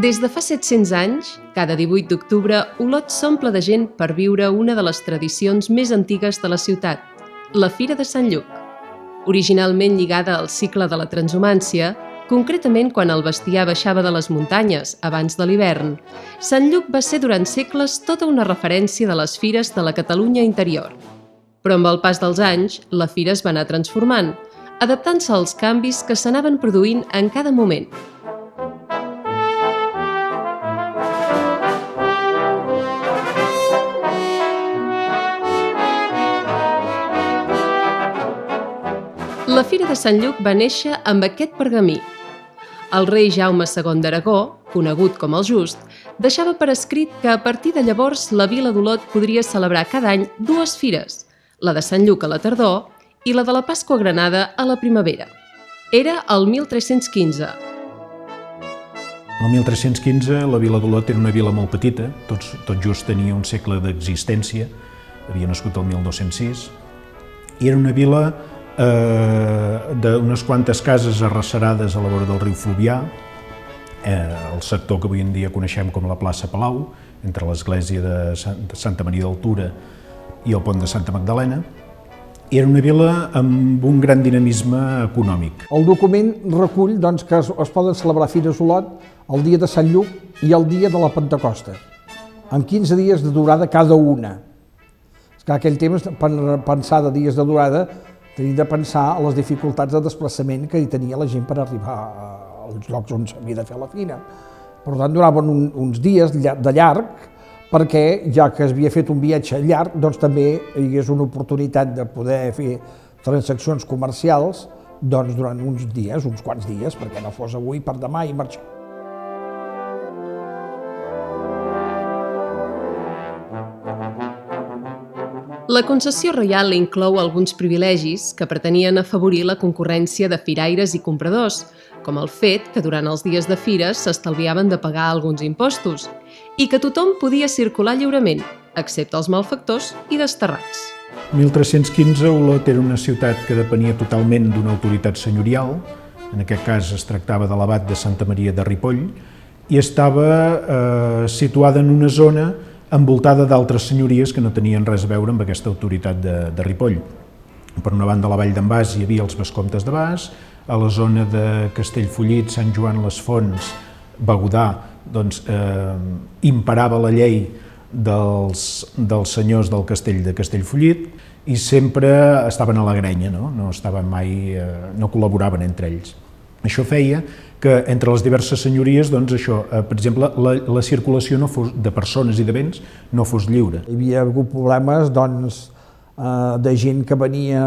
Des de fa 700 anys, cada 18 d'octubre, Olot s'omple de gent per viure una de les tradicions més antigues de la ciutat, la Fira de Sant Lluc. Originalment lligada al cicle de la transhumància, concretament quan el bestiar baixava de les muntanyes abans de l'hivern, Sant Lluc va ser durant segles tota una referència de les fires de la Catalunya interior. Però amb el pas dels anys, la fira es va anar transformant, adaptant-se als canvis que s'anaven produint en cada moment. La Fira de Sant Lluc va néixer amb aquest pergamí. El rei Jaume II d'Aragó, conegut com el Just, deixava per escrit que a partir de llavors la vila d'Olot podria celebrar cada any dues fires, la de Sant Lluc a la tardor i la de la Pasqua Granada a la primavera. Era el 1315. El 1315 la vila d'Olot era una vila molt petita, tot just tenia un segle d'existència, havia nascut el 1206, i era una vila d'unes quantes cases arrecerades a la vora del riu Fluvià, el sector que avui en dia coneixem com la plaça Palau, entre l'església de Santa Maria d'Altura i el pont de Santa Magdalena, i era una vila amb un gran dinamisme econòmic. El document recull que es poden celebrar fires a Olot el dia de Sant Lluc i el dia de la Pentecosta, amb 15 dies de durada cada una. En aquell temps, per pensar de dies de durada, tenim de pensar a les dificultats de desplaçament que hi tenia la gent per arribar als llocs on s'havia de fer la fira. Per tant, duraven uns dies de llarg, perquè ja que s'havia fet un viatge llarg, doncs també hi hagués una oportunitat de poder fer transaccions comercials durant uns dies, uns quants dies, perquè no fos avui per demà i marxar. La concessió reial inclou alguns privilegis que pretenien afavorir la concurrència de firaires i compradors, com el fet que durant els dies de fires s'estalviaven de pagar alguns impostos i que tothom podia circular lliurement, excepte els malfactors i desterrats. En 1315 Olot era una ciutat que depenia totalment d'una autoritat senyorial, en aquest cas es tractava de l'abat de Santa Maria de Ripoll, i estava situada en una zona envoltada d'altres senyories que no tenien res a veure amb aquesta autoritat de Ripoll. Per una banda, a la vall d'en Bas hi havia els vescomtes de Bas, a la zona de Castellfollit, Sant Joan les Fonts, Begudà, imperava la llei dels senyors del castell de Castellfollit i sempre estaven a la grenya, no col·laboraven entre ells. Això feia que entre les diverses senyories, per exemple, la circulació de persones i de béns no fos lliure. Hi havia hagut problemes de gent que venia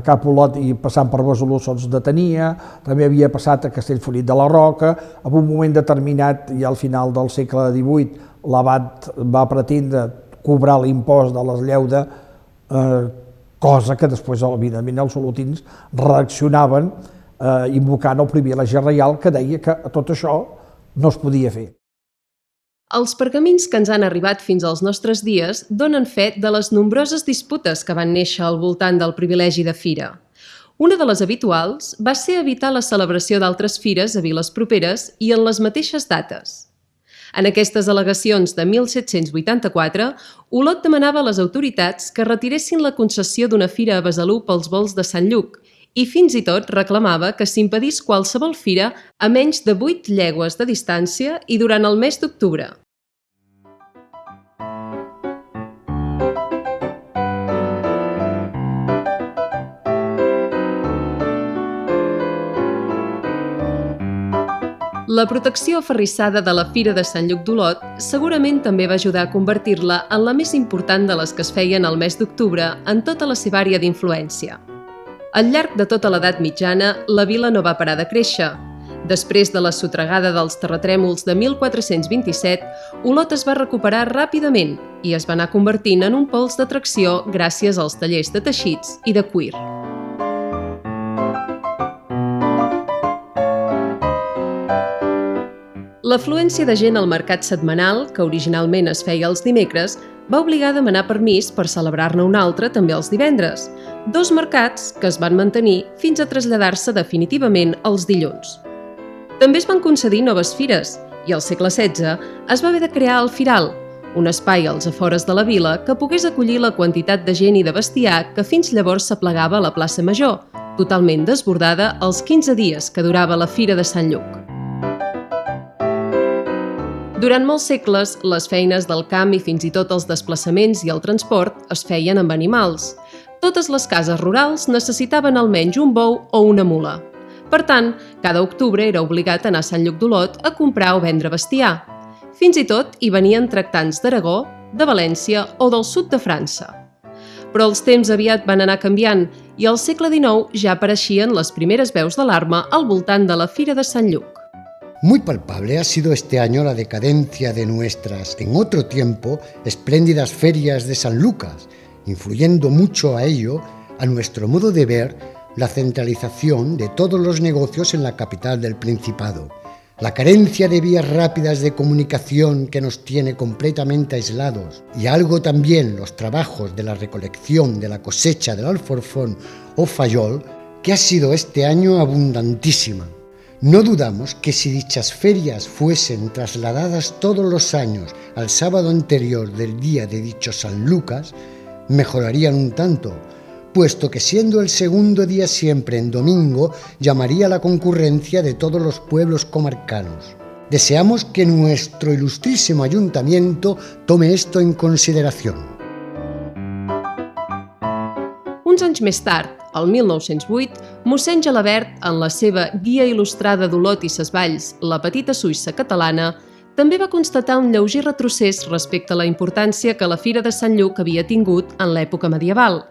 cap a Olot i passant per Besalú se'ls detenia, també havia passat a Castellfollit de la Roca, en un moment determinat i al final del segle XVIII l'abat va pretendre cobrar l'impost de l'eslleuda, cosa que després, evidentment, els olotins reaccionaven invocant el privilegi reial que deia que tot això no es podia fer. Els pergamins que ens han arribat fins als nostres dies donen fe de les nombroses disputes que van néixer al voltant del privilegi de fira. Una de les habituals va ser evitar la celebració d'altres fires a viles properes i en les mateixes dates. En aquestes al·legacions de 1784, Olot demanava a les autoritats que retiressin la concessió d'una fira a Besalú pels volts de Sant Lluc i fins i tot reclamava que s'impedís qualsevol fira a menys de 8 llegües de distància i durant el mes d'octubre. La protecció aferrissada de la Fira de Sant Lluc d'Olot segurament també va ajudar a convertir-la en la més important de les que es feien al mes d'octubre en tota la seva àrea d'influència. Al llarg de tota l'edat mitjana, la vila no va parar de créixer. Després de la sotragada dels terratrèmols de 1427, Olot es va recuperar ràpidament i es va anar convertint en un pols d'atracció gràcies als tallers de teixits i de cuir. L'afluència de gent al mercat setmanal, que originalment es feia els dimecres, va obligar a demanar permís per celebrar-ne un altre també els divendres, dos mercats que es van mantenir fins a traslladar-se definitivament als dilluns. També es van concedir noves fires I al segle XVI es va haver de crear el Firal, un espai als afores de la vila que pogués acollir la quantitat de gent i de bestiar que fins llavors s'aplegava a la plaça Major, totalment desbordada els 15 dies que durava la Fira de Sant Lluc. Durant molts segles, les feines del camp i fins i tot els desplaçaments i el transport es feien amb animals. Totes les cases rurals necessitaven almenys un bou o una mula. Per tant, cada octubre era obligat a anar a Sant Lluc d'Olot a comprar o vendre bestiar. Fins i tot hi venien tractants d'Aragó, de València o del sud de França. Però els temps aviat van anar canviant i al segle XIX ja apareixien les primeres veus d'alarma al voltant de la Fira de Sant Lluc. Muy palpable ha sido este año la decadencia de nuestras, en otro tiempo, espléndidas ferias de San Lucas, influyendo mucho a ello, a nuestro modo de ver, la centralización de todos los negocios en la capital del Principado, la carencia de vías rápidas de comunicación que nos tiene completamente aislados y algo también los trabajos de la recolección de la cosecha del alforfón o fayol, que ha sido este año abundantísima. No dudamos que si dichas ferias fuesen trasladadas todos los años al sábado anterior del día de dicho San Lucas, mejorarían un tanto, puesto que siendo el segundo día siempre en domingo, llamaría la concurrencia de todos los pueblos comarcanos. Deseamos que nuestro ilustrísimo ayuntamiento tome esto en consideración. Uns anys més tard, el 1908, mossèn Gelabert, en la seva Guia il·lustrada d'Olot i ses Valls, la petita Suïssa catalana, també va constatar un lleuger retrocés respecte a la importància que la Fira de Sant Lluc havia tingut en l'època medieval.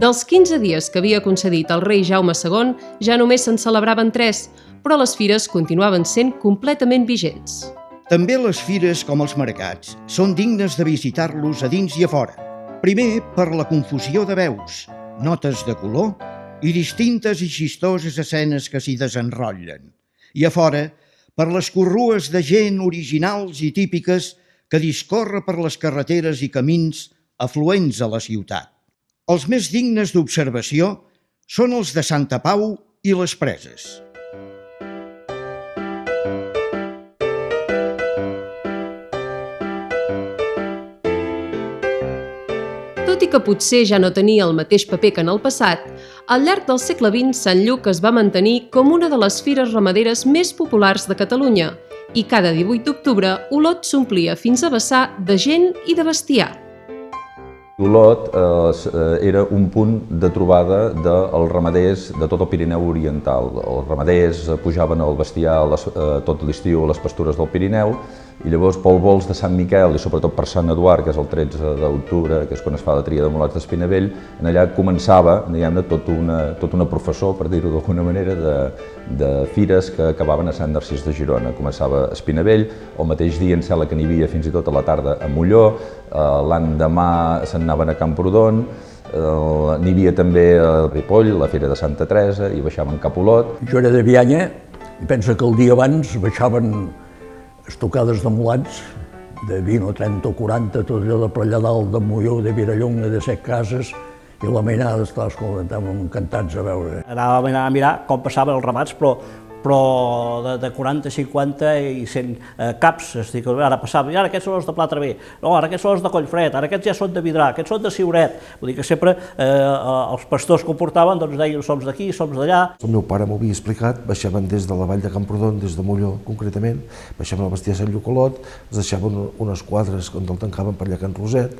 Dels 15 dies que havia concedit el rei Jaume II, ja només se'n celebraven 3, però les fires continuaven sent completament vigents. També les fires, com els mercats, són dignes de visitar-los a dins i a fora. Primer, per la confusió de veus, notes de color i distintes i xistoses escenes que s'hi desenrotllen. I a fora, per les corrues de gent originals i típiques que discorre per les carreteres i camins afluents a la ciutat. Els més dignes d'observació són els de Santa Pau i les Preses. Tot i que potser ja no tenia el mateix paper que en el passat, al llarg del segle XX Sant Lluc es va mantenir com una de les fires ramaderes més populars de Catalunya i cada 18 d'octubre Olot s'omplia fins a vessar de gent i de bestiar. Olot era un punt de trobada dels ramaders de tot el Pirineu oriental. Els ramaders pujaven al bestiar tot l'estiu a les pastures del Pirineu i llavors pel vols de Sant Miquel i sobretot per Sant Eduard, que és el 13 d'octubre, que és quan es fa la tria de mulats d'Espinavell, allà començava tota una professó, per dir-ho d'alguna manera, de fires que acabaven a Sant Narcís de Girona. Començava a Espinavell, el mateix dia em sembla que n'hi havia fins i tot a la tarda a Molló, l'endemà se'n anaven a Camprodon, n'hi havia també a Ripoll, la Fira de Santa Teresa, i baixaven cap a Olot. Jo era de Bianya i penso que el dia abans baixaven estocades de mulats, de 20 o 30 o 40, tot allò de per allà dalt, de Molló, de Virallonga, de Set Cases, i la mainada estàvem encantats a veure. Anàvem a mirar com passaven els ramats, però de 40, 50 i 100 caps. És a dir, ara passava, i ara aquests són els de Plata B, no, ara aquests són els de Collfred, ara aquests ja són de Vidrà, aquests són de Siuret. Vull dir que sempre els pastors que ho portaven doncs deien som d'aquí, som d'allà. El meu pare m'ho havia explicat, baixaven des de la vall de Camprodon, des de Molló concretament, baixaven al bestiar Sant Lluc Olot, els deixaven unes quadres on el tancaven per allà a Can Roset,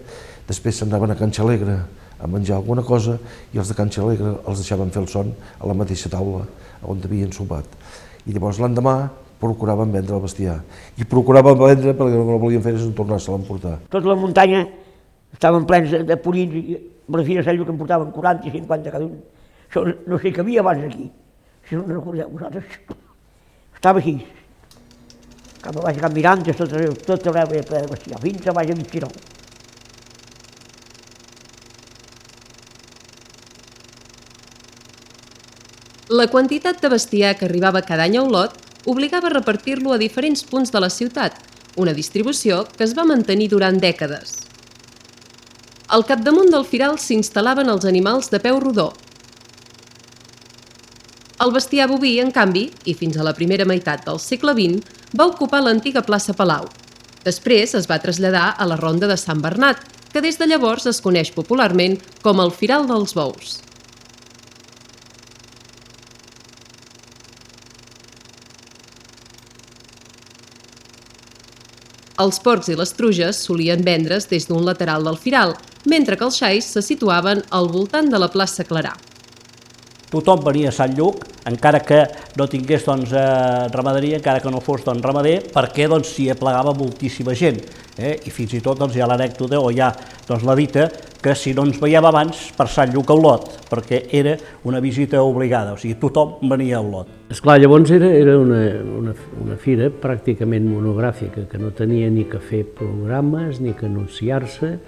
després se'n anaven a Can Xalegre a menjar alguna cosa i els de Can Xalegre els deixaven fer el son a la mateixa taula on havien sopat. I llavors l'endemà procuraven vendre el bestiar. I procuraven vendre perquè el que no volien fer és tornar-se-la a emportar. Tota la muntanya estaven plens de pollins i a la Fira de Sant Lluc en portaven 40 i 50 cada un. Això no sé què havia abans aquí. Si no recordeu vosaltres, estava així. Cap a baix Can Mirantes, tot arreu era ple de bestiar, fins a baix a Mitgiró. La quantitat de bestiar que arribava cada any a Olot obligava a repartir-lo a diferents punts de la ciutat, una distribució que es va mantenir durant dècades. Al capdamunt del firal s'instal·laven els animals de peu rodó. El bestiar boví, en canvi, i fins a la primera meitat del segle XX, va ocupar l'antiga plaça Palau. Després es va traslladar a la Ronda de Sant Bernat, que des de llavors es coneix popularment com el Firal dels Bous. Els porcs i les truges solien vendre's des d'un lateral del firal, mentre que els xais se situaven al voltant de la plaça Clarà. Tothom venia a Sant Lluc, encara que no tingués ramaderia, encara que no fos ramader, perquè s'hi aplegava moltíssima gent. I fins i tot hi ha l'anècdota o hi ha la dita que si no ens veiem abans per Sant Lluc a Olot, perquè era una visita obligada, o sigui, tothom venia a Olot. Esclar, llavors era una fira pràcticament monogràfica, que no tenia ni que fer programes, ni que anunciar-se,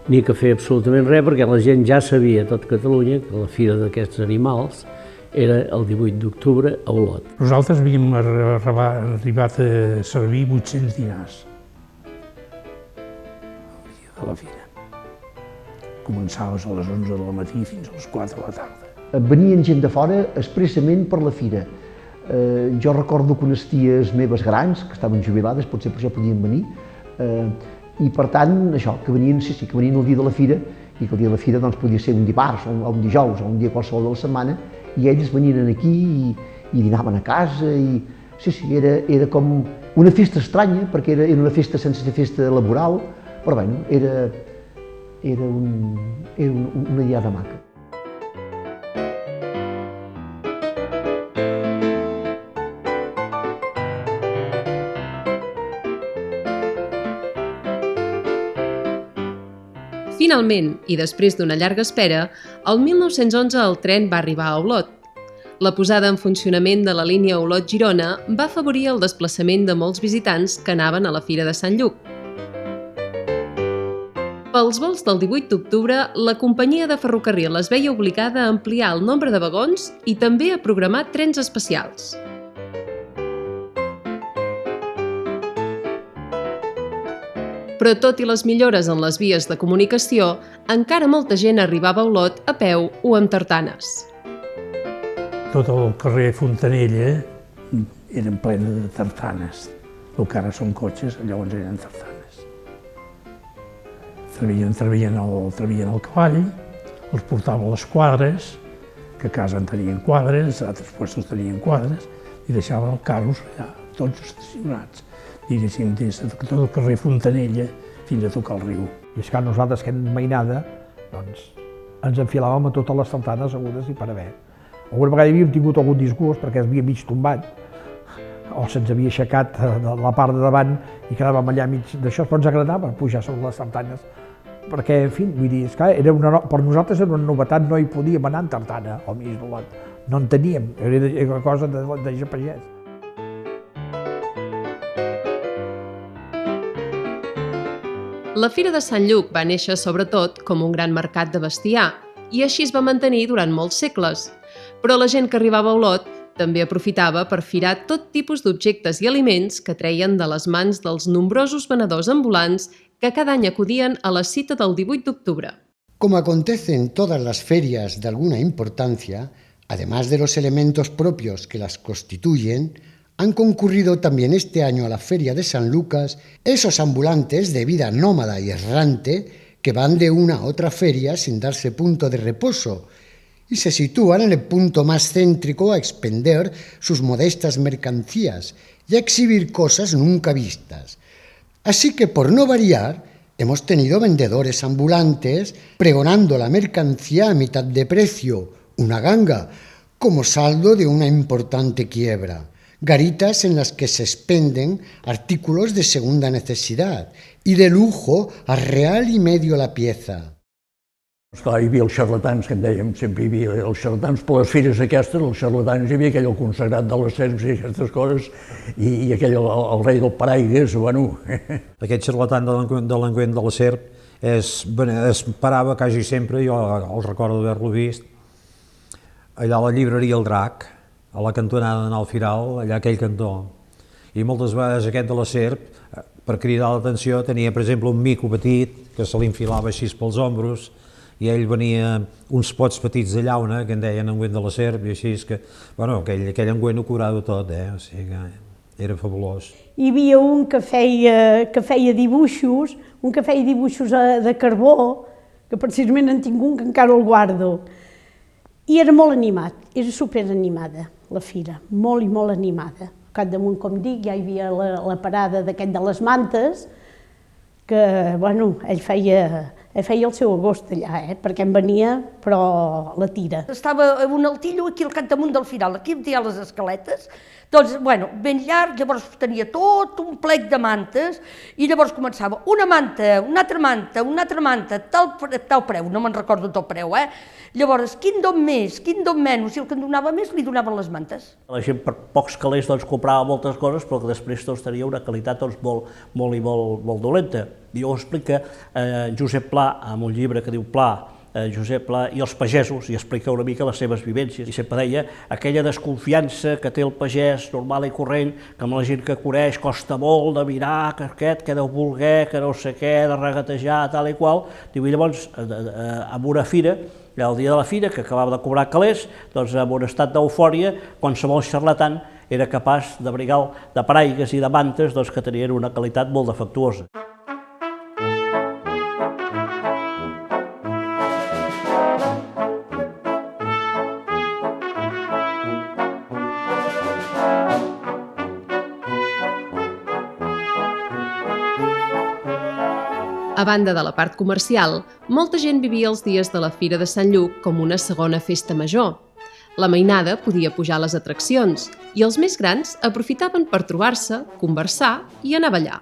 ni que fer absolutament res, perquè la gent ja sabia a tot Catalunya que la fira d'aquests animals era el 18 d'octubre a Olot. Nosaltres havíem arribat a servir 800 dinars el dia de la fira. Començaves a les 11 del matí fins a les 4 de la tarda. Venien gent de fora expressament per la fira. Jo recordo que unes ties meves grans, que estaven jubilades, potser per això podien venir, i per tant, això, que venien el dia de la fira, i que el dia de la fira podia ser un dimarts, o un dijous, o un dia qualsevol de la setmana, i ells venien aquí i dinaven a casa, i era com una festa estranya, perquè era una festa sense ser festa laboral, però bé, era una diada maca. Finalment, i després d'una llarga espera, el 1911 el tren va arribar a Olot. La posada en funcionament de la línia Olot-Girona va afavorir el desplaçament de molts visitants que anaven a la Fira de Sant Lluc. Pels vols del 18 d'octubre, la companyia de ferrocarril es veia obligada a ampliar el nombre de vagons i també a programar trens especials. Però tot i les millores en les vies de comunicació, encara molta gent arribava a Olot a peu o amb tartanes. Tot el carrer Fontanella eren plena de tartanes. El que ara són cotxes, llavors eren tartanes. Travien el cavall, els portava a les quadres, que a casa en tenien quadres, a altres llocs tenien quadres, i deixaven els carros allà, tots estacionats. Diguéssim, des de tot el carrer Fontanella fins a tocar el riu. I és que nosaltres, que anem mainada, ens enfilàvem a totes les tartanes agudes i per haver. Alguna vegada havíem tingut algun disgust perquè es havia mig tombat, o se'ns havia aixecat de la part de davant i quedàvem allà mig d'això, però ens agradava pujar sobre les tartanes. Perquè, en fi, vull dir, per nosaltres era una novetat, no hi podíem anar en tartana al mig d'Olot. No en teníem, era una cosa de pagès. La Fira de Sant Lluc va néixer sobretot com un gran mercat de bestiar i així es va mantenir durant molts segles. Però la gent que arribava a Olot també aprofitava per firar tot tipus d'objectes i aliments que treien de les mans dels nombrosos venedors ambulants que cada any acudien a la cita del 18 d'octubre. Como acontece en todas las ferias de alguna importancia, además de los elementos propios que las constituyen, han concurrido también este año a la Feria de San Lucas esos ambulantes de vida nómada y errante que van de una a otra feria sin darse punto de reposo y se sitúan en el punto más céntrico a expender sus modestas mercancías y a exhibir cosas nunca vistas. Así que, por no variar, hemos tenido vendedores ambulantes pregonando la mercancía a mitad de precio, una ganga, como saldo de una importante quiebra. Garitas en las que se expenden artículos de segunda necesidad y de lujo a real y medio la pieza. Esclar, hi havia els xarlatans, que en dèiem, sempre hi havia els xarlatans, per les fires aquestes, els xarlatans, hi havia aquell consagrat de les serps i aquestes coses, i aquell, el rei del paraigues, bueno... Aquest xarlatan de l'engüent de la serp es parava quasi sempre, jo el recordo d'haver-lo vist, allà a la llibreria El Drac, a la cantonada d'anar al Firal, allà a aquell cantó. I moltes vegades aquest de la serp, per cridar l'atenció, tenia, per exemple, un mico petit que se li enfilava així pels ombros i ell venia uns pots petits de llauna, que en deien engüent de la serp, i així que, bueno, aquell engüent ho curava tot, o sigui que Era fabulós. Hi havia un que feia dibuixos, de carbó, que precisament en tinc un que encara el guardo. I era molt animat, era superanimada, la fira, molt i molt animada. Al capdamunt, com dic, ja hi havia la parada d'aquest de les mantes, que, bueno, ell feia el seu agost allà, perquè em venia, però la tira. Estava un altillo aquí al capdamunt del final, aquí on hi ha les escaletes, doncs, bueno, ben llarg, llavors tenia tot un plec de mantes i llavors començava una manta, una altra manta, tal preu, no me'n recordo tot preu, Llavors, quin don més, quin don menys, i el que en donava més li donaven les mantes. La gent per pocs calés comprava moltes coses, però que després tenia una qualitat molt dolenta. I ho explica Josep Pla, en un llibre que diu Pla, Josep Pla i els pagesos, i explica una mica les seves vivències. I sempre deia aquella desconfiança que té el pagès normal i corrent, que amb la gent que coneix costa molt de mirar que deu voler, que no sé què, de regatejar, tal i qual. Diu, i llavors, en una fira, el dia de la fira, que acabava de cobrar calés, doncs en un estat d'eufòria, qualsevol xarlatan era capaç d'abrigar de paraigues i de mantes que tenien una qualitat molt defectuosa. A banda de la part comercial, molta gent vivia els dies de la Fira de Sant Lluc com una segona festa major. La mainada podia pujar a les atraccions i els més grans aprofitaven per trobar-se, conversar i anar a ballar.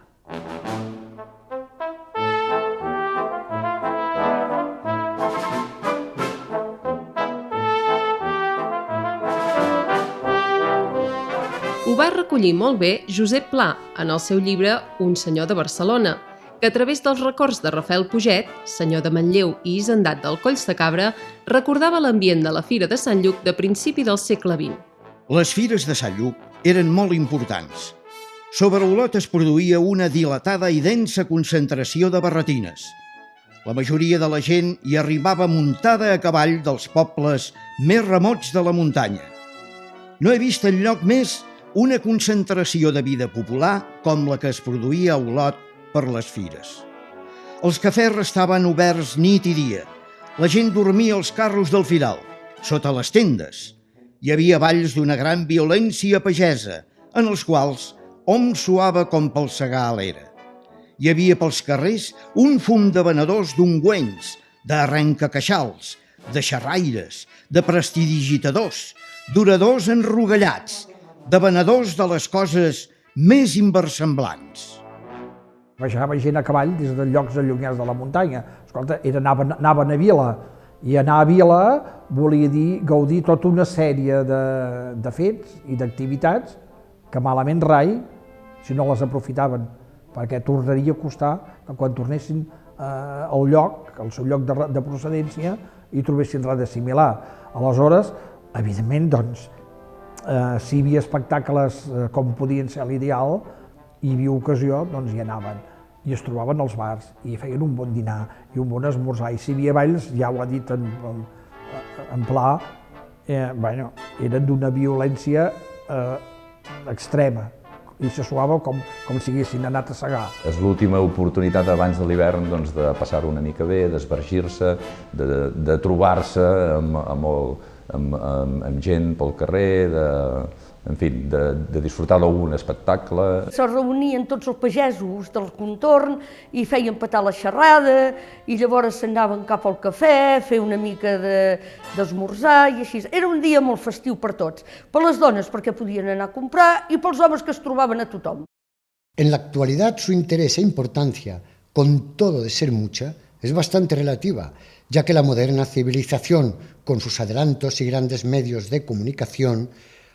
Ho va recollir molt bé Josep Pla en el seu llibre Un senyor de Barcelona, que a través dels records de Rafael Puget, senyor de Manlleu i hisendat del Colls de Cabra, recordava l'ambient de la Fira de Sant Lluc de principi del segle XX. Les fires de Sant Lluc eren molt importants. Sobre Olot es produïa una dilatada i densa concentració de barretines. La majoria de la gent hi arribava muntada a cavall dels pobles més remots de la muntanya. No he vist enlloc més una concentració de vida popular com la que es produïa a Olot per les fires. Els cafès estaven oberts nit i dia. La gent dormia als carros del firal, sota les tendes. Hi havia balls d'una gran violència pagesa, en els quals hom suava com pel segar a l'era. Hi havia pels carrers un fum de venedors d'ungüents, d'arrencaqueixals, de xerraires, de prestidigitadors, d'oradors enrogallats, de venedors de les coses més inversemblants. Baixava gent a cavall des de llocs allunyats de la muntanya. Escolta, anaven a Vila, i anar a Vila volia dir gaudir tota una sèrie de fets i d'activitats que malament rai si no les aprofitaven, perquè tornaria a costar que quan tornessin al lloc, al seu lloc de procedència, hi trobessin res de similar. Aleshores, evidentment, doncs, si hi havia espectacles com podien ser l'ideal, hi havia ocasió, doncs hi anaven. I es trobaven als bars, i feien un bon dinar, i un bon esmorzar, i si hi havia balls, ja ho ha dit en Pla, eren d'una violència extrema, i se suava com si haguessin anat a segar. És l'última oportunitat abans de l'hivern de passar-ho una mica bé, d'esbargir-se, de trobar-se amb gent pel carrer, de disfrutar d'algun espectacle. Se reunien tots els pagesos del contorn i feien petar la xerrada i llavors s'anaven cap al cafè, fer una mica d'esmorzar i així. Era un dia molt festiu per tots, per les dones perquè podien anar a comprar i pels homes que es trobaven a tothom. En la actualidad su interés e importancia, con todo de ser mucha, es bastante relativa, ya que la moderna civilización, con sus adelantos y grandes medios de comunicación,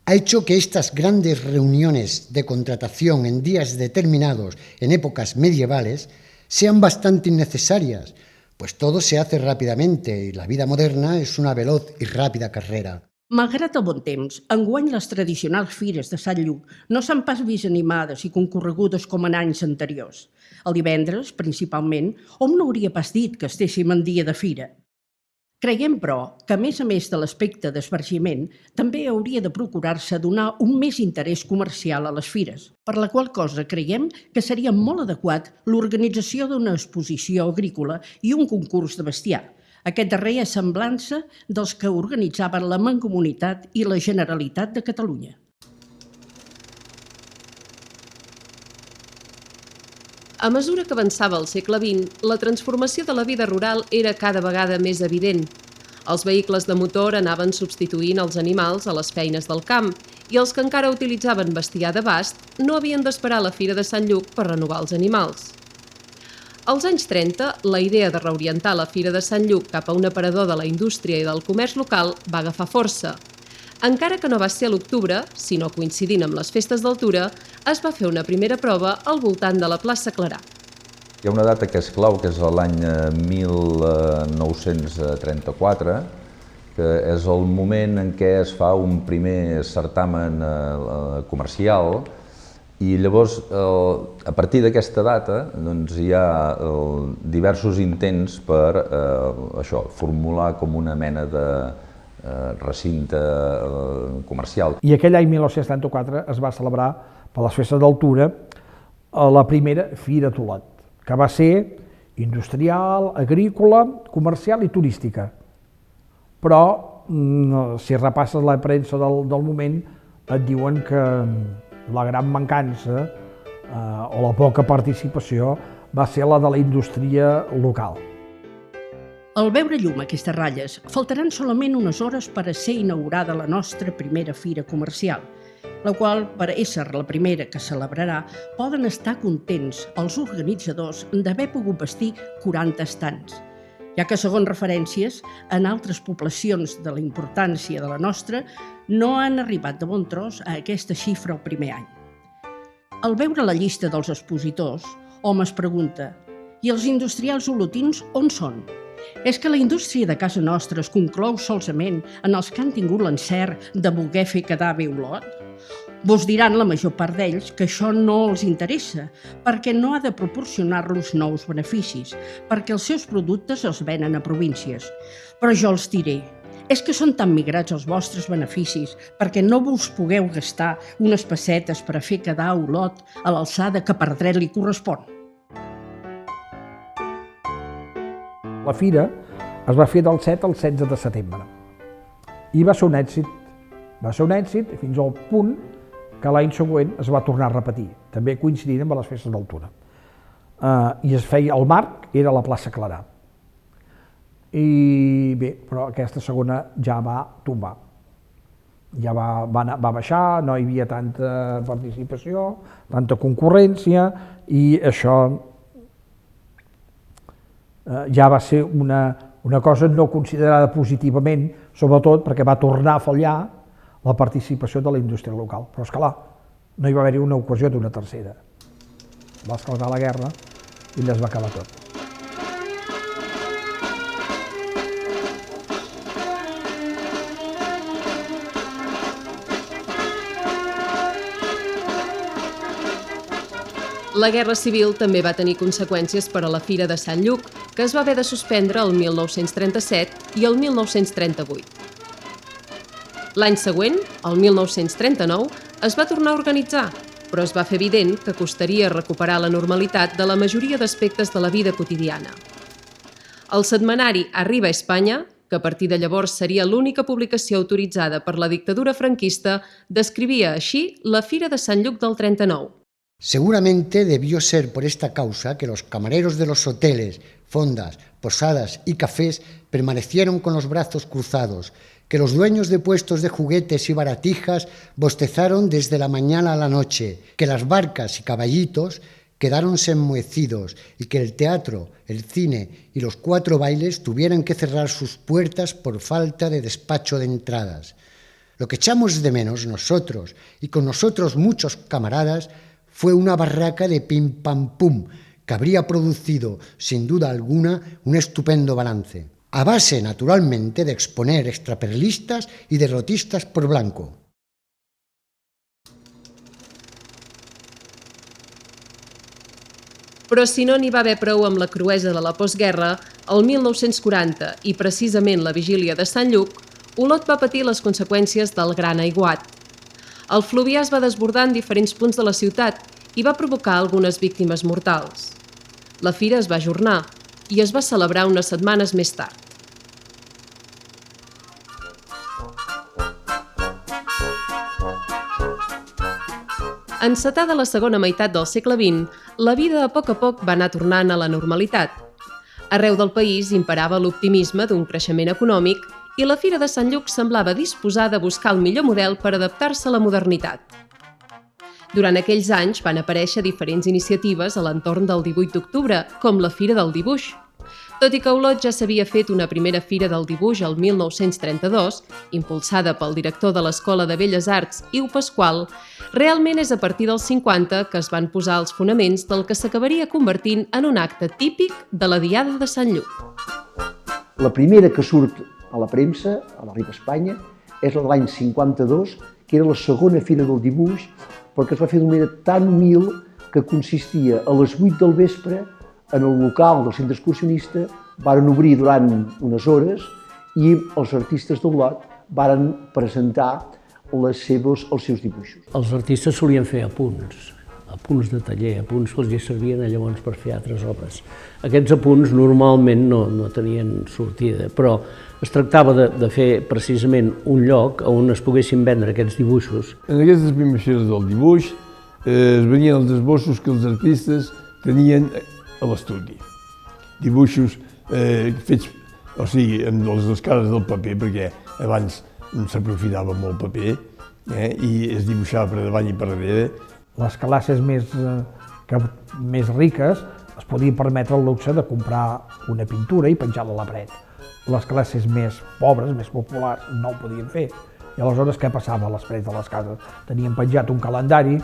ha hecho que estas grandes reuniones de contratación en días determinados, en épocas medievales, sean bastante innecesarias, pues todo se hace rápidamente y la vida moderna es una veloz y rápida carrera. Malgrat el bon temps, enguany les tradicionals fires de Sant Lluc no s'han pas vist animades i concorregudes com en anys anteriors. El divendres, principalment, hom no hauria pas dit que estéssim en dia de fira. Creiem, però, que a més de l'aspecte d'esbargiment, també hauria de procurar-se donar un més interès comercial a les fires, per la qual cosa creiem que seria molt adequat l'organització d'una exposició agrícola i un concurs de bestiar, aquest darrer a semblança dels que organitzaven la Mancomunitat i la Generalitat de Catalunya. A mesura que avançava el segle XX, la transformació de la vida rural era cada vegada més evident. Els vehicles de motor anaven substituint els animals a les feines del camp i els que encara utilitzaven bestiar de bast no havien d'esperar la Fira de Sant Lluc per renovar els animals. Als anys 30, la idea de reorientar la Fira de Sant Lluc cap a un aparador de la indústria i del comerç local va agafar força. Encara que no va ser a l'octubre, sinó coincidint amb les festes d'altura, es va fer una primera prova al voltant de la plaça Clarà. Hi ha una data que és clau, que és l'any 1934, que és el moment en què es fa un primer certamen comercial i llavors, a partir d'aquesta data, hi ha diversos intents per formular com una mena de recinte comercial. I aquell any 1974 es va celebrar per les festes d'altura la primera Fira d'Olot, que va ser industrial, agrícola, comercial i turística. Però, si repasses la premsa del moment, et diuen que la gran mancança o la poca participació va ser la de la indústria local. Al veure llum aquestes ratlles, faltaran solament unes hores per a ser inaugurada la nostra primera fira comercial, la qual, per ésser la primera que celebrarà, poden estar contents els organitzadors d'haver pogut vestir 40 estants, ja que, segons referències, en altres poblacions de la importància de la nostra no han arribat de bon tros a aquesta xifra el primer any. Al veure la llista dels expositors, hom es pregunta: i els industrials olotins on són? És que la indústria de casa nostra es conclou solament en els que han tingut l'encert de voler fer quedar bé Olot? Vos diran la major part d'ells que això no els interessa, perquè no ha de proporcionar-los nous beneficis, perquè els seus productes els venen a províncies. Però jo els diré: és que són tan migrats els vostres beneficis perquè no vos pugueu gastar unes pessetes per a fer quedar Olot a l'alçada que per dret li correspon. La fira es va fer del 7 al 16 de setembre i va ser un èxit. Va ser un èxit fins al punt que l'any següent es va tornar a repetir, també coincidint amb les festes d'altura. I es feia, el marc era la plaça Clarà. I bé, però aquesta segona ja va tombar. Ja va baixar, no hi havia tanta participació, tanta concurrència, i això ja va ser una cosa no considerada positivament, sobretot perquè va tornar a fallar la participació de la indústria local. Però, esclar, no hi va haver-hi una ocasió d'una tercera. Va esclatar la guerra i allà es va acabar tot. La Guerra Civil també va tenir conseqüències per a la Fira de Sant Lluc, que es va haver de suspendre el 1937 i el 1938. L'any següent, el 1939, es va tornar a organitzar, però es va fer evident que costaria recuperar la normalitat de la majoria d'aspectes de la vida quotidiana. El setmanari Arriba Espanya, que a partir de llavors seria l'única publicació autoritzada per la dictadura franquista, descrivia així la Fira de Sant Lluc del 39. Seguramente debió ser por esta causa que los camareros de los hoteles, fondas, posadas y cafés permanecieron con los brazos cruzados, que los dueños de puestos de juguetes y baratijas bostezaron desde la mañana a la noche, que las barcas y caballitos quedaron enmohecidos y que el teatro, el cine y los 4 bailes tuvieran que cerrar sus puertas por falta de despacho de entradas. Lo que echamos de menos nosotros y con nosotros muchos camaradas fue una barraca de pim pam pum que habría producido, sin duda alguna, un estupendo balance, a base, naturalmente, de exponer extraperlistas y derrotistas por blanco. Però si no n'hi va haver prou amb la cruesa de la postguerra, el 1940 i precisament la vigília de Sant Lluc, Olot va patir les conseqüències del gran aiguat. El Fluvià es va desbordar en diferents punts de la ciutat i va provocar algunes víctimes mortals. La fira es va ajornar i es va celebrar unes setmanes més tard. Encetada la segona meitat del segle XX, la vida a poc va anar tornant a la normalitat. Arreu del país imperava l'optimisme d'un creixement econòmic i la Fira de Sant Lluc semblava disposada a buscar el millor model per adaptar-se a la modernitat. Durant aquells anys van aparèixer diferents iniciatives a l'entorn del 18 d'octubre, com la Fira del Dibuix. Tot i que Olot ja s'havia fet una primera Fira del Dibuix el 1932, impulsada pel director de l'Escola de Belles Arts, Iu Pasqual, realment és a partir dels 50 que es van posar els fonaments del que s'acabaria convertint en un acte típic de la Diada de Sant Lluc. La primera que surt a la premsa, a la Riba Espanya, és la de l'any 52, que era la segona Fira del Dibuix, perquè es va fer d'una manera tan humil que consistia a les 8 del vespre en el local del centre excursionista, varen obrir durant unes hores i els artistes d'Olot varen presentar els seus dibuixos. Els artistes solien fer apunts de taller, apunts que els servien llavors per fer altres obres. Aquests apunts normalment no tenien sortida, però es tractava de fer precisament un lloc on es poguessin vendre aquests dibuixos. En aquestes primeres fires del dibuix es venien els esbossos que els artistes tenien a l'estudi. Dibuixos fets, o sigui, amb les escales del paper, perquè abans s'aprofitava molt paper i es dibuixava per davant i per darrere. Les classes més riques es podien permetre el luxe de comprar una pintura i penjar-la a la paret. Les classes més pobres, més populars, no ho podien fer. I aleshores què passava a les parets de les cases? Tenien penjat un calendari,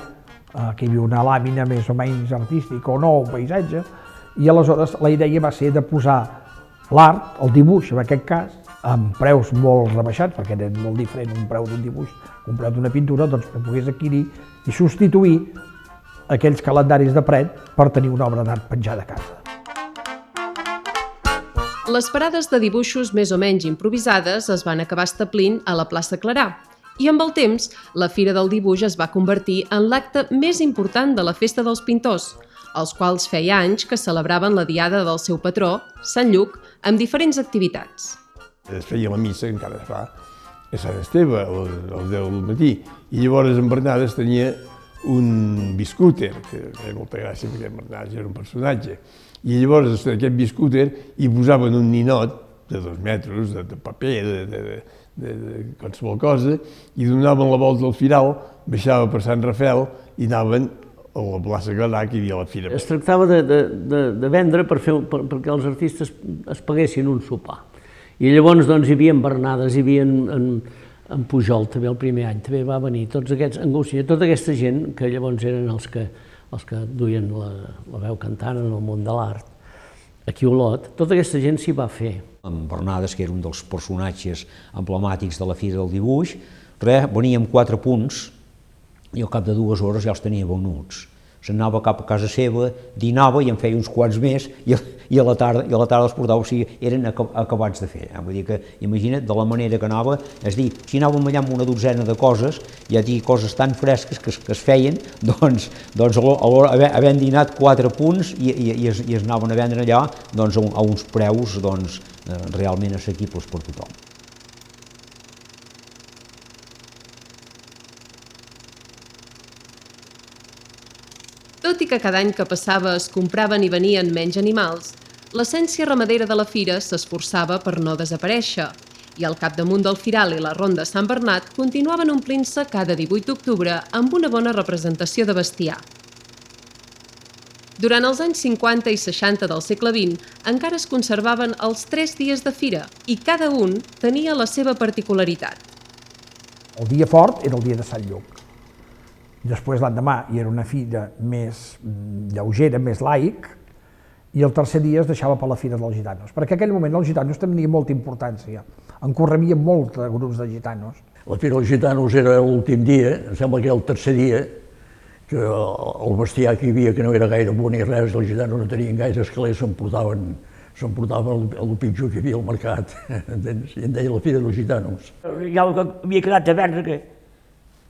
que hi havia una làmina més o menys artística o no, un paisatge, i aleshores la idea va ser de posar l'art, el dibuix en aquest cas, amb preus molt rebaixats, perquè era molt diferent un preu d'un dibuix que un preu d'una pintura, doncs que pogués adquirir i substituir aquells calendaris de paret per tenir una obra d'art penjada a casa. Les parades de dibuixos més o menys improvisades es van acabar establint a la plaça Clarà, i amb el temps, la Fira del Dibuix es va convertir en l'acte més important de la Festa dels Pintors, els quals feia anys que celebraven la diada del seu patró, Sant Lluc, amb diferents activitats. Es feia la missa, que encara es fa, a Sant Esteve, a les 10 del matí, i llavors en Bernades tenia un biscúter, que feia molta gràcia perquè en Bernades era un personatge, i llavors aquest biscúter hi posaven un ninot de 2 metres, de paper, de qualsevol cosa, i donaven la volta al firal, baixava per Sant Rafel i anaven a la plaça Clarà, que hi havia la fira. Es tractava de vendre perquè els artistes es paguessin un sopar. I llavors hi havia Bernades, hi havia en Pujol també el primer any, també va venir tots aquests, en Gaussier, tota aquesta gent que llavors eren els que duien la veu cantant en el món de l'art. Aquí a Olot, tota aquesta gent s'hi va fer. En Bernades, que era un dels personatges emblemàtics de la Fira del Dibuix, venia amb 4 punts i al cap de 2 hores ja els tenia venuts. S'anava cap a casa seva, dinava i en feia uns quants més i a la tarda els portava, o sigui, eren acabats de fer. Vull dir que, imagina't, de la manera que anava, és dir, si anàvem allà amb una dotzena de coses, ja dic, coses tan fresques que es feien, doncs havent dinat 4 punts i es anaven a vendre allà a uns preus realment assequibles per tothom. Tot i que cada any que passava es compraven i venien menys animals, l'essència ramadera de la fira s'esforçava per no desaparèixer i al capdamunt del Firal i la Ronda Sant Bernat continuaven omplint-se cada 18 d'octubre amb una bona representació de bestiar. Durant els anys 50 i 60 del segle XX encara es conservaven els 3 dies de fira i cada un tenia la seva particularitat. El dia fort era el dia de Sant Lluc. Després l'endemà hi era una fira més lleugera, més laic, i el tercer dia es deixava per la Fira dels Gitanos, perquè en aquell moment els gitanos tenien molta importància, en correvien molts grups de gitanos. La Fira dels Gitanos era l'últim dia, em sembla que era el tercer dia, que el bestiar que hi havia, que no era gaire bo ni res, els gitanos no tenien gaires calés, s'emportaven el pitjor que hi havia al mercat, entens? I en deia la Fira dels Gitanos. Ja el que havia quedat de vendre,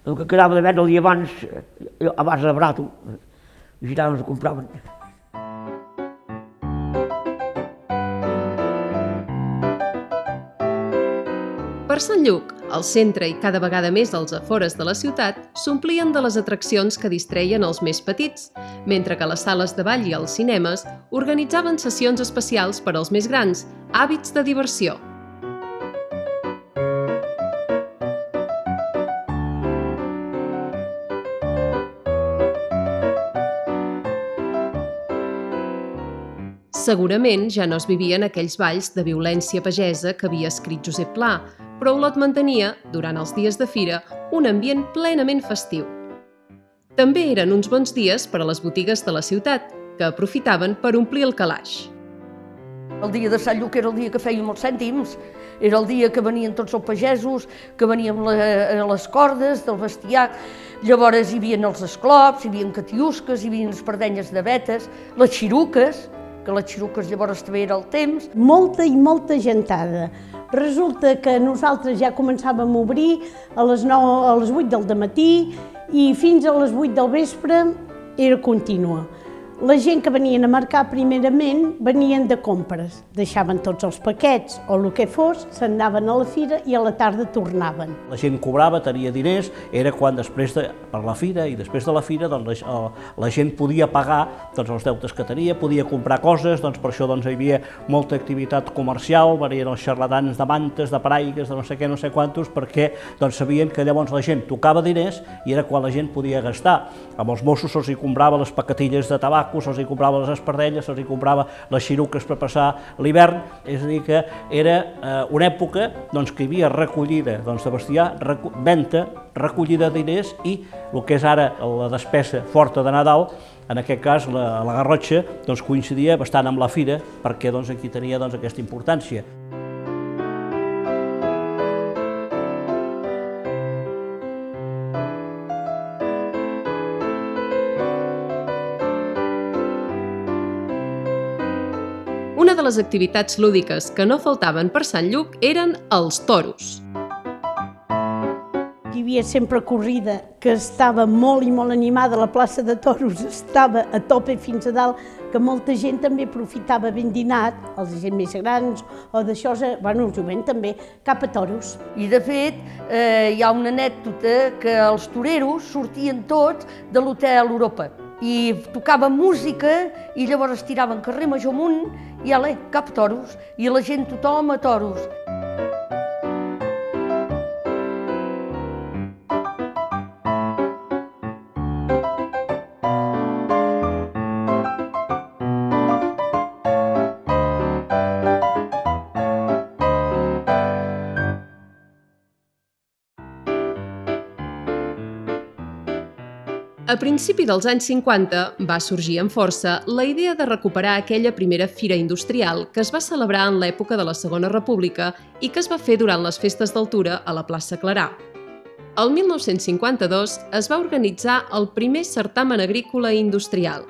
el que quedava de vendre el dia abans de barato, els gitanos ho compraven. Per Sant Lluc, el centre i cada vegada més els afores de la ciutat s'omplien de les atraccions que distreien els més petits, mentre que les sales de ball i els cinemes organitzaven sessions especials per als més grans, hàbits de diversió. Segurament ja no es vivien aquells balls de violència pagesa que havia escrit Josep Pla, però Olot mantenia, durant els dies de fira, un ambient plenament festiu. També eren uns bons dies per a les botigues de la ciutat, que aprofitaven per omplir el calaix. El dia de Sant Lluc era el dia que fèiem els cèntims, era el dia que venien tots els pagesos, que veníem les cordes del bestiar, llavors hi havia els esclops, hi havia catiusques, hi havia les pardenyes de vetes, les xiruques, que les xiruques llavors també era el temps. Molta i molta gentada. Resulta que nosaltres ja començàvem a obrir a les 8 del matí i fins a les 8 del vespre era contínua. La gent que venien a marcar primerament venien de compres, deixaven tots els paquets o el que fos, se'n anaven a la fira i a la tarda tornaven. La gent cobrava, tenia diners, era quan després per la fira i després de la fira la gent podia pagar els deutes que tenia, podia comprar coses, per això hi havia molta activitat comercial, venien els xarlatans de mantes, de paraigues, de no sé què, no sé quantos, perquè sabien que llavors la gent tocava diners i era quan la gent podia gastar. Amb els Mossos se'ls comprava les paquetilles de tabac, se'ls comprava les espardelles, se'ls comprava les xiruques per passar l'hivern, és a dir que era una època que hi havia recollida de bestiar, venda, recollida de diners i el que és ara la despesa forta de Nadal, en aquest cas la Garrotxa, coincidia bastant amb la fira perquè aquí tenia aquesta importància. Una de les activitats lúdiques que no faltaven per Sant Lluc eren els toros. Hi havia sempre corrida, que estava molt i molt animada, la plaça de toros estava a tope fins a dalt, que molta gent també aprofitava ben dinat, els gent més grans o d'això, el jovent també, cap a toros. I de fet hi ha una anècdota que els toreros sortien tots de l'hotel Europa i tocaven música i llavors es tiraven carrer Major amunt i cap a toros, i la gent tothom a toros. A principi dels anys 50 va sorgir amb força la idea de recuperar aquella primera fira industrial que es va celebrar en l'època de la Segona República i que es va fer durant les festes d'altura a la plaça Clarà. El 1952 es va organitzar el primer certamen agrícola i industrial.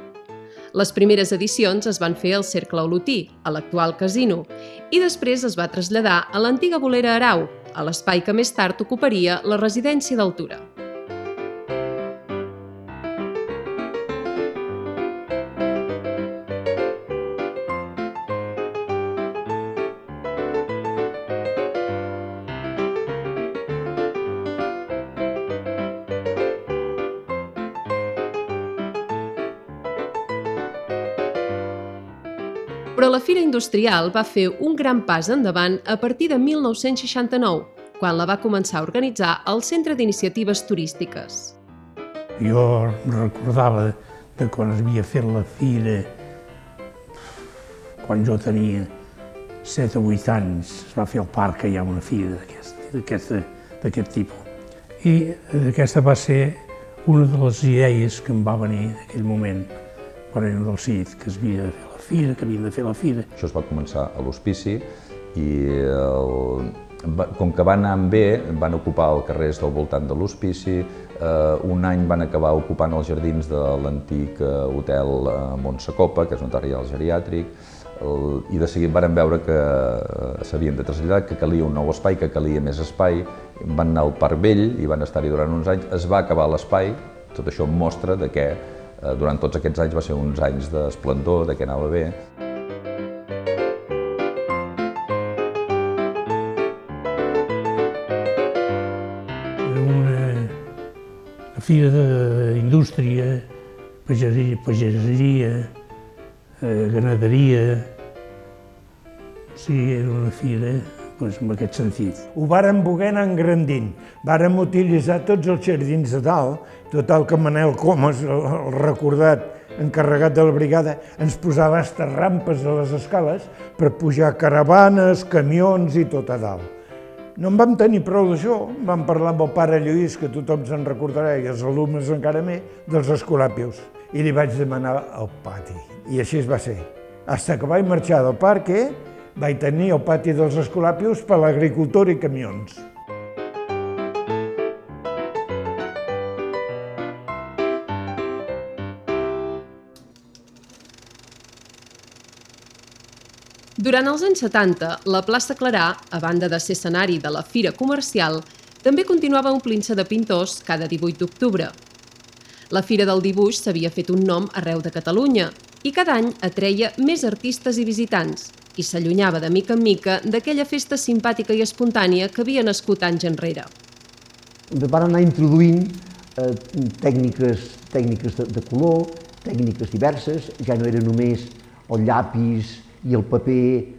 Les primeres edicions es van fer al Cercle Olotí, a l'actual casino, i després es va traslladar a l'antiga bolera Arau, a l'espai que més tard ocuparia la residència d'Altura. Però la Fira Industrial va fer un gran pas endavant a partir de 1969, quan la va començar a organitzar el Centre d'Iniciatives Turístiques. Jo recordava de quan es havia fet la fira, quan jo tenia 7 o 8 anys, es va fer al parc, que hi ha una fira d'aquest tipus. I aquesta va ser una de les idees que em va venir en aquell moment, quan era del CID, que es havia de fer la fira, que havien de fer la fira. Això es va començar a l'hospici i el com que va anar bé, van ocupar el carrers del voltant de l'hospici, un any van acabar ocupant els jardins de l'antic hotel Montsecopa, que és un hotel geriàtric, i de seguida van veure que s'havien de traslladar, que calia un nou espai, que calia més espai, van anar al Parc Vell i van estar-hi durant uns anys, es va acabar l'espai, tot això mostra que durant tots aquests anys va ser uns anys d'esplendor, que anava bé. Una fira d'indústria, pageseria, ganaderia. Sí, era una fira en aquest sentit. Ho vàrem voler anar engrandint. Vàrem utilitzar tots els jardins de dalt, total que Manel Comas, el recordat encarregat de la brigada, ens posava aquestes rampes a les escales per pujar caravanes, camions i tot a dalt. No en vam tenir prou d'això, vam parlar amb el pare Lluís, que tothom se'n recordarà, i els alumnes encara més, dels Escolàpios. I li vaig demanar el pati, i així va ser. Fins que vaig marxar del parc, vaig tenir el pati dels Escolàpios per a l'agricultor i camions. Durant els anys 70, la plaça Clarà, a banda de ser escenari de la Fira Comercial, també continuava omplint-se de pintors cada 18 d'octubre. La Fira del Dibuix s'havia fet un nom arreu de Catalunya i cada any atreia més artistes i visitants i s'allunyava de mica en mica d'aquella festa simpàtica i espontània que havia nascut anys enrere. Van anar introduint tècniques de color, tècniques diverses, ja no era només el llapis i el paper,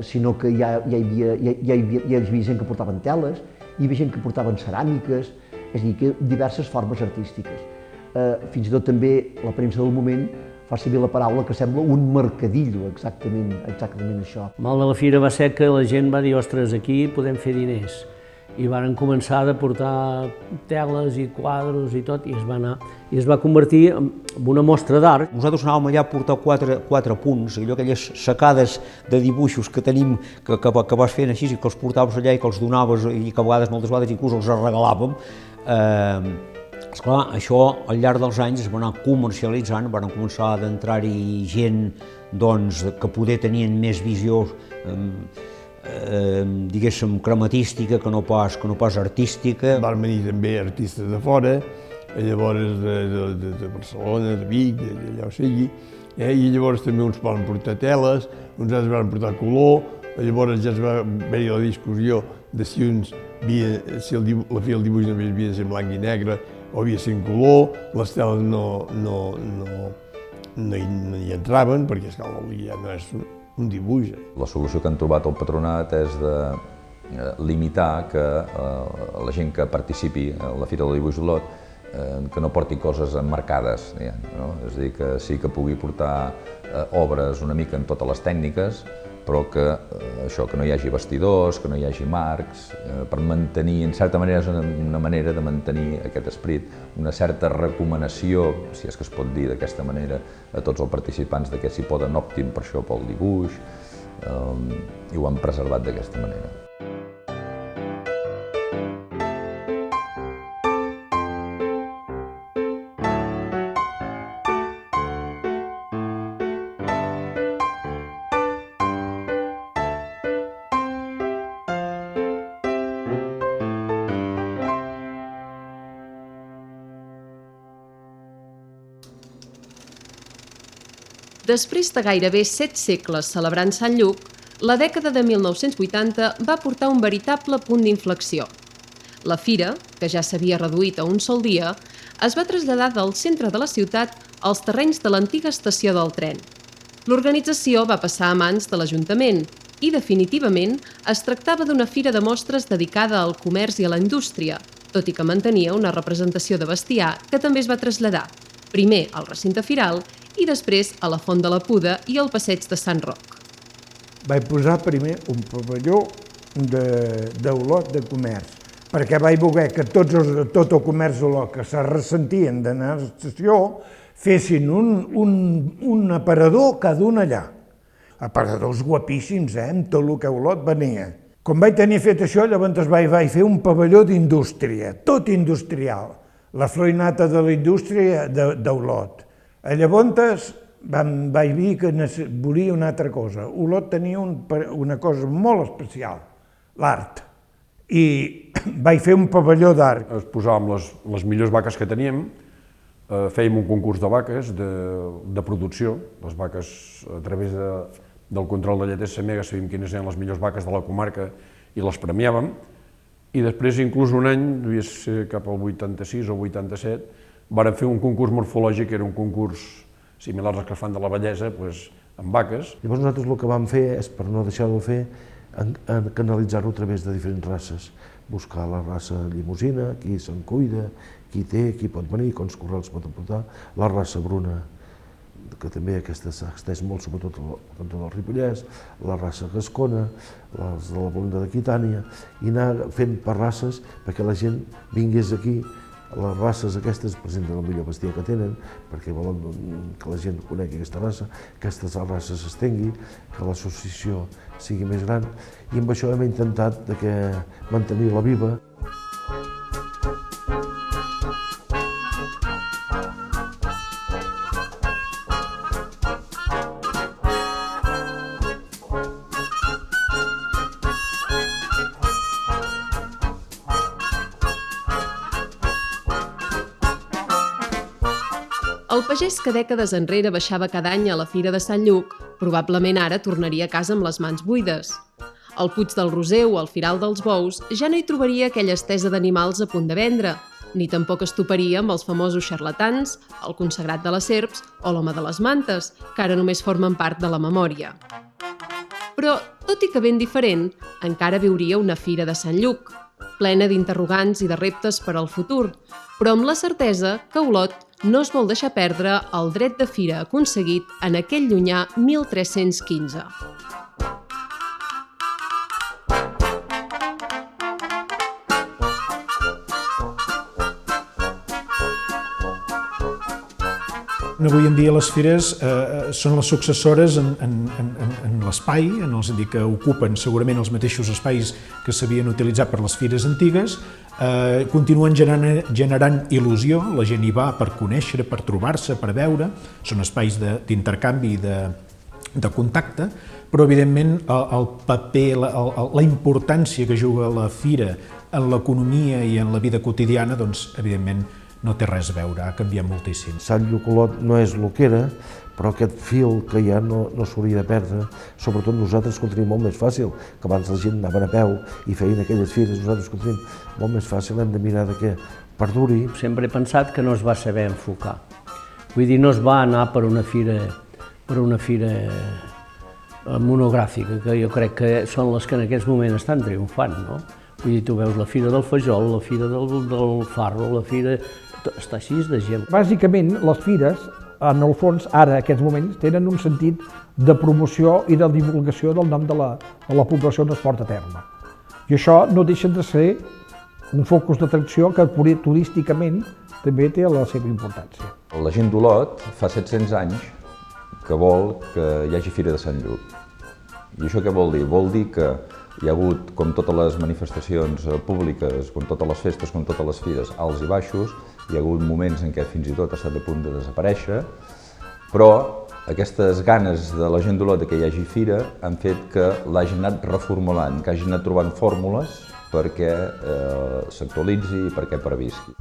sinó que hi havia gent que portaven teles, hi havia gent que portaven ceràmiques, és a dir, que diverses formes artístiques. Fins i tot també la premsa del moment fa servir la paraula que sembla un mercadillo, exactament això. El mal de la fira va ser que la gent va dir, ostres, aquí podem fer diners. I van començar a portar teles i quadros i tot, i es va convertir en una mostra d'art. Nosaltres anàvem allà a portar quatre punts, aquelles sacades de dibuixos que tenim, que vas fent així, i que els portaves allà i que els donaves, i que moltes vegades inclús els regalàvem. Esclar, això al llarg dels anys es va anar comercialitzant, van començar a entrar-hi gent que poder tenien més visió diguéssim, crematística que no pas artística. Van venir també artistes de fora, llavors de Barcelona, de Vic, d'allà o sigui, i llavors també uns van portar teles, uns altres van portar color, llavors ja es va haver-hi la discussió de si la fi del dibuix només havia de ser blanc i negre o havia de ser en color, les teles no hi entraven, perquè ja no és un dibuix. La solució que han trobat el patronat és de limitar que la gent que participi a la Fira del Dibuix Olot que no porti coses emmarcades, no? És a dir, que sí que pugui portar obres una mica en totes les tècniques, però que no hi hagi vestidors, que no hi hagi marcs, per mantenir, en certa manera és una manera de mantenir aquest esperit, una certa recomanació, si és que es pot dir d'aquesta manera, a tots els participants de que si poden optin per això, pel dibuix, i ho han preservat d'aquesta manera. Després de gairebé 7 segles celebrant Sant Lluc, la dècada de 1980 va portar un veritable punt d'inflexió. La fira, que ja s'havia reduït a un sol dia, es va traslladar del centre de la ciutat als terrenys de l'antiga estació del tren. L'organització va passar a mans de l'Ajuntament i, definitivament, es tractava d'una fira de mostres dedicada al comerç i a la indústria, tot i que mantenia una representació de bestiar que també es va traslladar, primer al recinte firal i després a la Font de la Puda i al passeig de Sant Roc. Vaig posar primer un pavelló d'Olot de comerç, perquè vaig voler que tot el comerç d'Olot que se ressentien d'anar a l'estació fessin un aparador cada un allà. Aparadors guapíssims, amb tot el que Olot venia. Quan vaig tenir fet això, llavors vaig fer un pavelló d'indústria, tot industrial, la flor i nata de la indústria d'Olot. Llavors vaig dir que volia una altra cosa. Olot tenia una cosa molt especial, l'art. I vaig fer un pavelló d'art. Es posàvem les millors vaques que teníem, fèiem un concurs de vaques de producció. Les vaques, a través del control de lleters Samega, sabíem quines eren les millors vaques de la comarca i les premiàvem. I després, inclús un any, devia ser cap al 86 o 87, vàrem fer un concurs morfològic, que era un concurs similar als que fan de la bellesa, amb vaques. Llavors nosaltres el que vam fer és, per no deixar-ho fer, canalitzar-ho a través de diferents races. Buscar la raça llimusina, qui se'n cuida, qui té, qui pot venir, quants corrals pot aportar, la raça bruna, que també aquesta s'ha estès molt, sobretot al cantó del Ripollès, la raça gascona, les de la Blonda d'Aquitània, i anar fent per races perquè la gent vingués aquí. Les races aquestes presenten el millor bestiar que tenen, perquè volen que la gent conegui aquesta raça, que aquesta raça s'estengui, que l'associació sigui més gran, i amb això hem intentat mantenir-la viva. El pagès que dècades enrere baixava cada any a la Fira de Sant Lluc, probablement ara tornaria a casa amb les mans buides. Al Puig del Roser o al Firal dels Bous ja no hi trobaria aquella estesa d'animals a punt de vendre, ni tampoc es toparia amb els famosos xarlatans, el consagrat de les serps o l'home de les mantes, que ara només formen part de la memòria. Però, tot i que ben diferent, encara viuria una Fira de Sant Lluc, plena d'interrogants i de reptes per al futur, però amb la certesa que Olot no es vol deixar perdre el dret de fira aconseguit en aquell llunyà 1315. Avui en dia les fires són les successores en l'espai, és a dir, que ocupen segurament els mateixos espais que s'havien utilitzat per les fires antigues, continuen generant il·lusió, la gent hi va per conèixer, per trobar-se, per veure, són espais d'intercanvi i de contacte, però evidentment el paper, la importància que juga la fira en l'economia i en la vida quotidiana, doncs evidentment no té res a veure, ha canviat moltíssim. Sant Lluc Olot no és el que era, però aquest fil que hi ha no s'hauria de perdre, sobretot nosaltres que ho tenim molt més fàcil, que abans la gent anava a peu i feien aquelles fires, nosaltres que ho tenim molt més fàcil, hem de mirar que perduri. Sempre he pensat que no es va saber enfocar. Vull dir, no es va anar per una fira monogràfica, que jo crec que són les que en aquests moments estan triomfant, no? Vull dir, tu veus la Fira del Fajol, la Fira del Farro, la Fira... Està així de gent. Bàsicament, les fires, en el fons, ara, en aquests moments, tenen un sentit de promoció i de divulgació del nom de la població on es porta a terme. I això no deixa de ser un focus d'atracció que turísticament també té la seva importància. La gent d'Olot fa 700 anys que vol que hi hagi Fira de Sant Lluc. I això què vol dir? Vol dir que hi ha hagut, com totes les manifestacions públiques, com totes les festes, com totes les fires, alts i baixos, hi ha hagut moments en què fins i tot ha estat a punt de desaparèixer, però aquestes ganes de la gent d'Olot que hi hagi fira han fet que l'hagin anat reformulant, que hagin anat trobant fórmules perquè s'actualitzi i perquè pervisqui.